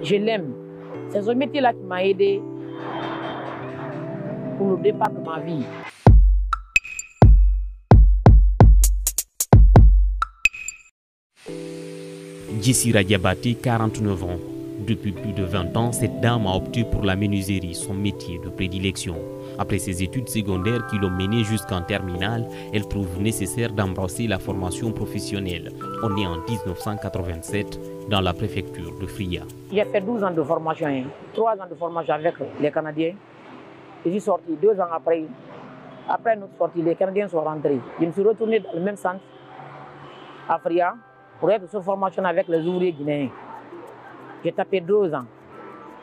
Je l'aime. C'est ce métier-là qui m'a aidé pour le départ de ma vie. Jessira Diabaté, 49 ans. Depuis plus de 20 ans, cette dame a opté pour la menuiserie, son métier de prédilection. Après ses études secondaires qui l'ont menée jusqu'en terminale, elle trouve nécessaire d'embrasser la formation professionnelle. On est en 1987 dans la préfecture de Fria. J'ai fait 12 ans de formation, 3 ans de formation avec les Canadiens. Je suis sorti 2 ans après. Après notre sortie, les Canadiens sont rentrés. Je me suis retourné dans le même centre, à Fria, pour être sur formation avec les ouvriers guinéens. J'ai tapé 2 ans.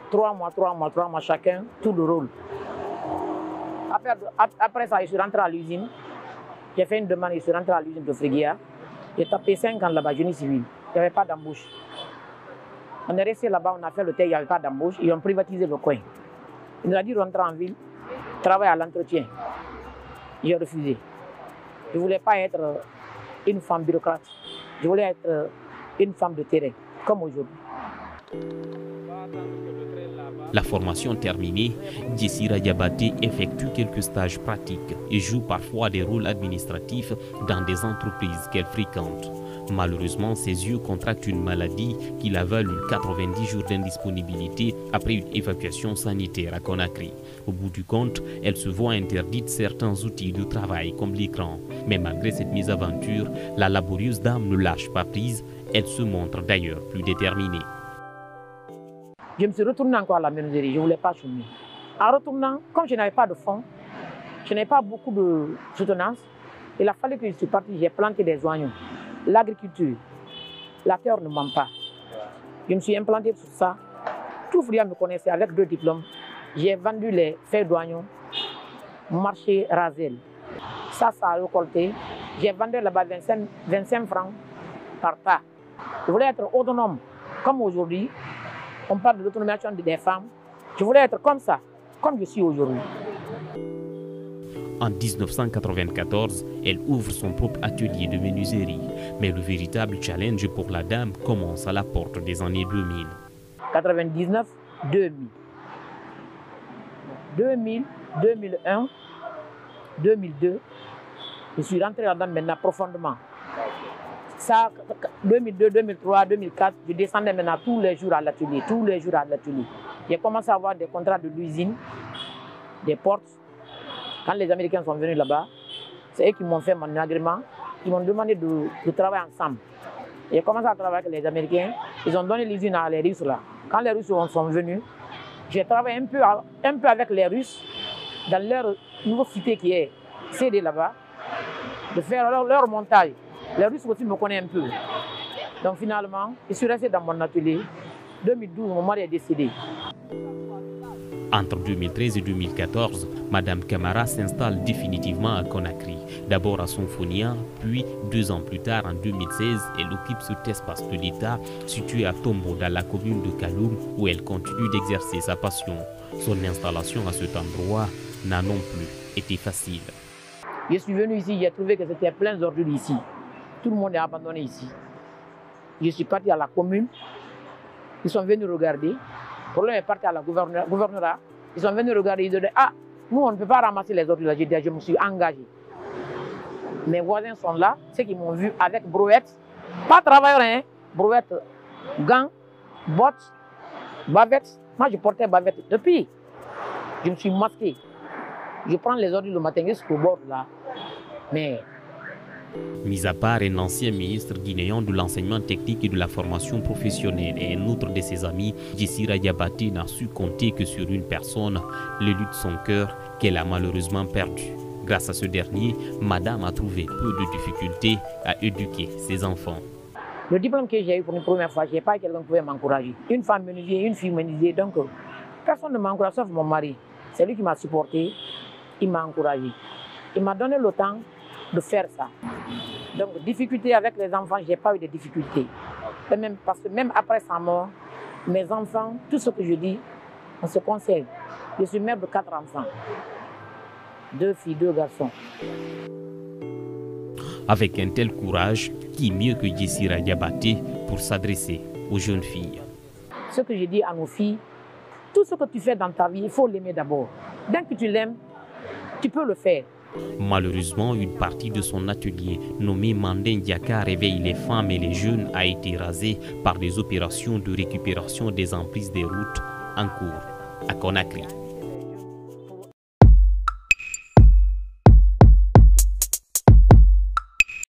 3 mois chacun, tout le rôle. Après ça, je suis rentré à l'usine. J'ai fait une demande, je suis rentré à l'usine de Fria. J'ai tapé 5 ans là-bas, génie civil. Il n'y avait pas d'embauche. On est resté là-bas, on a fait le thé, il n'y avait pas d'embauche. Ils ont privatisé le coin. Ils nous ont dit de rentrer en ville, travailler à l'entretien. J'ai refusé. Je ne voulais pas être une femme bureaucrate. Je voulais être une femme de terrain, comme aujourd'hui. La formation terminée, Jessira Diabaté effectue quelques stages pratiques et joue parfois des rôles administratifs dans des entreprises qu'elle fréquente. Malheureusement, ses yeux contractent une maladie qui l'a valu 90 jours d'indisponibilité après une évacuation sanitaire à Conakry. Au bout du compte, elle se voit interdite certains outils de travail comme l'écran. Mais malgré cette mésaventure, la laborieuse dame ne lâche pas prise. Elle se montre d'ailleurs plus déterminée. Je me suis retourné encore à la menuiserie, je ne voulais pas chômer. En retournant, comme je n'avais pas de fonds, je n'avais pas beaucoup de soutenance, il a fallu que je suis parti, j'ai planté des oignons. L'agriculture, la terre ne ment pas. Je me suis implanté sur ça. Tout Fria me connaissait avec 2 diplômes. J'ai vendu les feuilles d'oignons, marché Razel. Ça a récolté. J'ai vendu là-bas 25 francs par tas. Je voulais être autonome, comme aujourd'hui. On parle de l'autonomisation des femmes. Je voulais être comme ça, comme je suis aujourd'hui. En 1994, elle ouvre son propre atelier de menuiserie. Mais le véritable challenge pour la dame commence à la porte des années 2000. 99, 2000. 2000, 2001, 2002, je suis rentré là-dedans maintenant profondément. Ça, 2002, 2003, 2004, je descendais maintenant tous les jours à l'atelier, tous les jours à l'atelier. J'ai commencé à avoir des contrats de l'usine, des portes. Quand les Américains sont venus là-bas, c'est eux qui m'ont fait mon agrément. Ils m'ont demandé de travailler ensemble. J'ai commencé à travailler avec les Américains. Ils ont donné l'usine à les Russes là. Quand les Russes sont venus, j'ai travaillé un peu avec les Russes dans leur nouvelle cité qui est CD là-bas, de faire leur montage. Les Russes aussi me connaissent un peu. Donc finalement, je suis resté dans mon atelier. 2012, mon mari est décédé. Entre 2013 et 2014, Madame Camara s'installe définitivement à Conakry. D'abord à Sonfonia, puis 2 ans plus tard, en 2016, elle occupe cet espace de l'État situé à Tombo, dans la commune de Kaloum, où elle continue d'exercer sa passion. Son installation à cet endroit n'a non plus été facile. Je suis venu ici, j'ai trouvé que c'était plein d'ordures ici. Tout le monde est abandonné ici. Je suis parti à la commune. Ils sont venus regarder. Le problème est parti à la gouvernorat. Ils sont venus regarder. Ils ont dit, ah, nous, on ne peut pas ramasser les ordures. J'ai dit, je me suis engagé. Mes voisins sont là, ceux qui m'ont vu avec brouette. Pas travailleur, hein. Brouette, gants, bottes, bavettes. Moi, je portais bavette. Depuis, je me suis masqué. Je prends les ordures le matin jusqu'au bord là. Mais mis à part un ancien ministre guinéen de l'enseignement technique et de la formation professionnelle et un autre de ses amis, Jessira Diabaté n'a su compter que sur une personne, l'élu de son cœur, qu'elle a malheureusement perdu. Grâce à ce dernier, madame a trouvé peu de difficultés à éduquer ses enfants. Le diplôme que j'ai eu pour une première fois, je n'ai pas quelqu'un qui pouvait m'encourager. Une femme menuisier, une fille menuisier, donc personne ne m'encourage sauf mon mari. C'est lui qui m'a supporté, il m'a encouragé. Il m'a donné le temps de faire ça. Donc, difficulté avec les enfants, je n'ai pas eu de difficultés. Parce que même après sa mort, mes enfants, tout ce que je dis, on se conseille. Je suis mère de 4 enfants. 2 filles, 2 garçons. Avec un tel courage, qui mieux que Jessira Diabaté pour s'adresser aux jeunes filles? ce que je dis à nos filles, tout ce que tu fais dans ta vie, il faut l'aimer d'abord. Dès que tu l'aimes, tu peux le faire. Malheureusement, une partie de son atelier, nommé Mandin Diaka réveille les femmes et les jeunes, a été rasée par des opérations de récupération des emprises des routes en cours à Conakry.